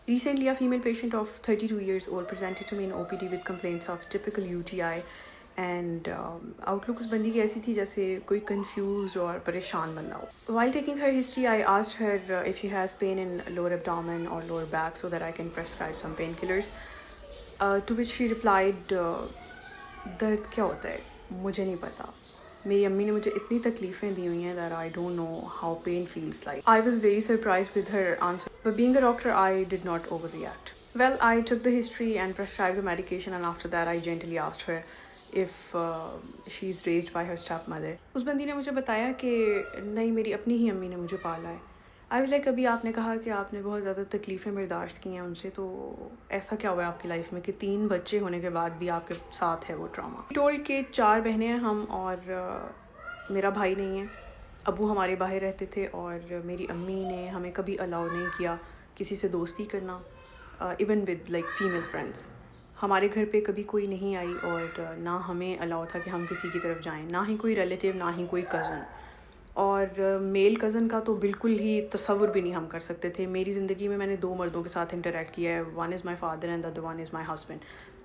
Recently, a female patient of 32 years old presented to me in OPD with complaints of typical UTI and outlook उस बंदी की ऐसी थी जैसे कोई confused और परेशान बंदा हो. While taking her history, I asked her if she has pain in lower abdomen or lower back so that I can prescribe some painkillers. To which she replied, दर्द क्या होता है मुझे नहीं पता. मेरी अम्मी ने मुझे इतनी तकलीफ़ें दी हुई हैं that I don't know how pain feels like. I was very surprised with her answer, but being a doctor, I did not overreact. Well, I took the history and prescribed the medication, and after that, I gently asked her if she's raised by her stepmother. उस बंदी ने मुझे बताया कि नहीं, मेरी अपनी ही अम्मी ने मुझे पाला है. आई वाज लाइक, अभी आपने कहा कि आपने बहुत ज़्यादा तकलीफ़ें बर्दाश्त की हैं उनसे, तो ऐसा क्या हुआ है आपकी लाइफ में कि 3 बच्चे होने के बाद भी आपके साथ है वो ट्रॉमा. टोल्ड के 4 बहनें हैं हम और मेरा भाई नहीं है. अबू हमारे बाहर रहते थे और मेरी अम्मी ने हमें कभी अलाउ नहीं किया किसी से दोस्ती करना, even with like female friends. हमारे घर पे कभी कोई नहीं आई और ना हमें अलाउ था कि हम किसी की तरफ जाएं, ना ही कोई रिलेटिव, ना ही कोई कज़न. और मेल कज़न का तो बिल्कुल ही तसव्वुर भी नहीं हम कर सकते थे. मेरी ज़िंदगी में मैंने 2 मर्दों के साथ इंटरेक्ट किया है. One is my father and the other one is my husband.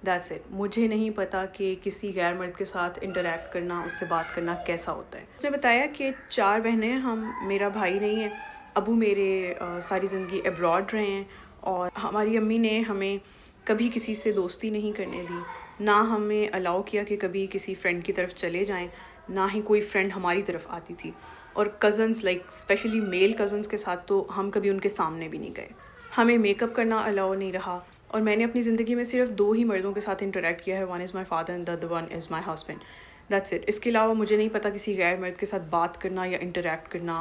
That's it. मुझे नहीं पता कि किसी गैर मर्द के साथ इंटरेक्ट करना, उससे बात करना कैसा होता है. उसने बताया कि 4 बहनें हम, मेरा भाई नहीं है. अबू मेरे सारी ज़िंदगी अब्रॉड रहे हैं और हमारी अम्मी ने हमें कभी किसी से दोस्ती नहीं करने दी, ना हमें अलाउ किया कि कभी किसी फ्रेंड की तरफ चले जाएं, ना ही कोई फ्रेंड हमारी तरफ आती थी. और cousins, like specially male cousins के साथ तो हम कभी उनके सामने भी नहीं गए. हमें मेकअप करना अलाउ नहीं रहा. और मैंने अपनी ज़िंदगी में सिर्फ 2 ही मर्दों के साथ इंटरेक्ट किया है. One is my father and the other one is my husband. That's it. इसके अलावा मुझे नहीं पता किसी गैर मर्द के साथ बात करना या इंटरेक्ट करना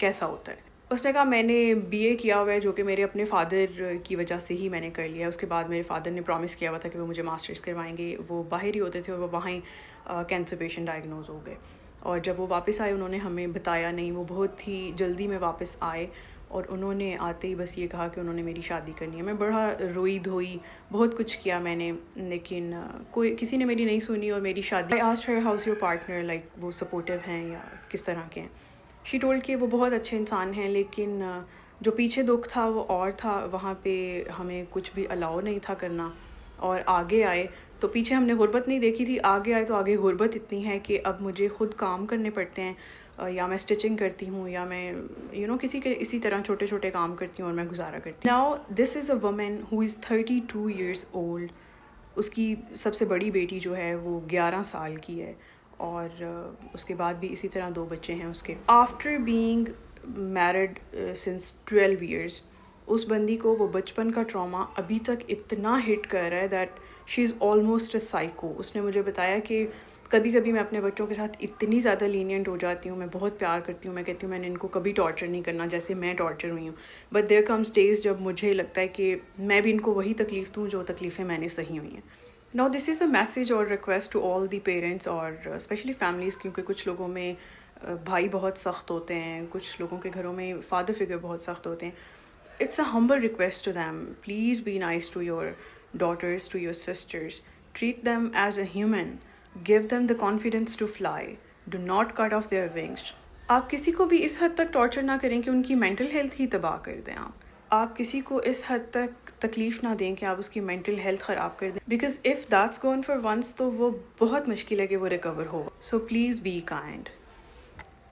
कैसा होता है. उसने कहा मैंने BA किया हुआ है, जो कि मेरे अपने फ़ादर की वजह से ही मैंने कर लिया. उसके बाद मेरे फ़ादर ने प्रॉमिस किया हुआ था कि वो मुझे मास्टर्स करवाएंगे. वो बाहर ही होते थे और वो वहाँ ही कैंसर पेशेंट डायग्नोज हो गए. और जब वो वापस आए उन्होंने हमें बताया नहीं. वो बहुत ही जल्दी में वापस आए और उन्होंने आते ही बस ये कहा कि उन्होंने मेरी शादी करनी है. मैं बड़ा रोई धोई, बहुत कुछ किया मैंने, लेकिन कोई किसी ने मेरी नहीं सुनी और मेरी शादी. I asked her house your partner, like वो सपोर्टिव हैं या किस तरह के हैं. शी टोल्ड कि वो बहुत अच्छे इंसान हैं, लेकिन जो पीछे दुख था वो और था. वहाँ पे हमें कुछ भी अलाउ नहीं था करना. और आगे आए तो पीछे हमने गुर्बत नहीं देखी थी, आगे आए तो आगे गुर्बत इतनी है कि अब मुझे ख़ुद काम करने पड़ते हैं. या मैं स्टिचिंग करती हूँ या मैं किसी के इसी तरह छोटे छोटे काम करती हूँ और मैं गुजारा करती हूँ. Now this is a woman who is 32 years old. उसकी सबसे बड़ी बेटी जो है वो 11 साल की है और उसके बाद भी इसी तरह 2 बच्चे हैं उसके. After being married since 12 years, उस बंदी को वो बचपन का ट्रॉमा अभी तक इतना हिट कर रहा है that she is almost a psycho. उसने मुझे बताया कि कभी कभी मैं अपने बच्चों के साथ इतनी ज़्यादा लीनियंट हो जाती हूँ, मैं बहुत प्यार करती हूँ, मैं कहती हूँ मैंने इनको कभी टॉर्चर नहीं करना जैसे मैं टॉर्चर हुई हूँ. बट देयर कम्स डेज जब मुझे लगता है कि मैं भी इनको वही तकलीफ़ दूँ जो तकलीफ़ें मैंने सही हुई हैं. Now this is a message और request to all the parents और स्पेशली फैमिलीज़, क्योंकि कुछ लोगों में भाई बहुत सख्त होते हैं, कुछ लोगों के घरों में फादर फिगर बहुत सख्त होते हैं. It's a humble request to them. Please be nice to your daughters, to your sisters. Treat them as a human. Give them the confidence to fly. Do not cut off their wings. आप किसी को भी इस हद तक torture ना करें कि उनकी मेंटल हेल्थ ही तबाह कर दें. आप किसी को इस हद तक तकलीफ़ ना दें कि आप उसकी मेंटल हेल्थ ख़राब कर दें. Because if that's gone for once तो वो बहुत मुश्किल है कि वो रिकवर हो. So please be kind.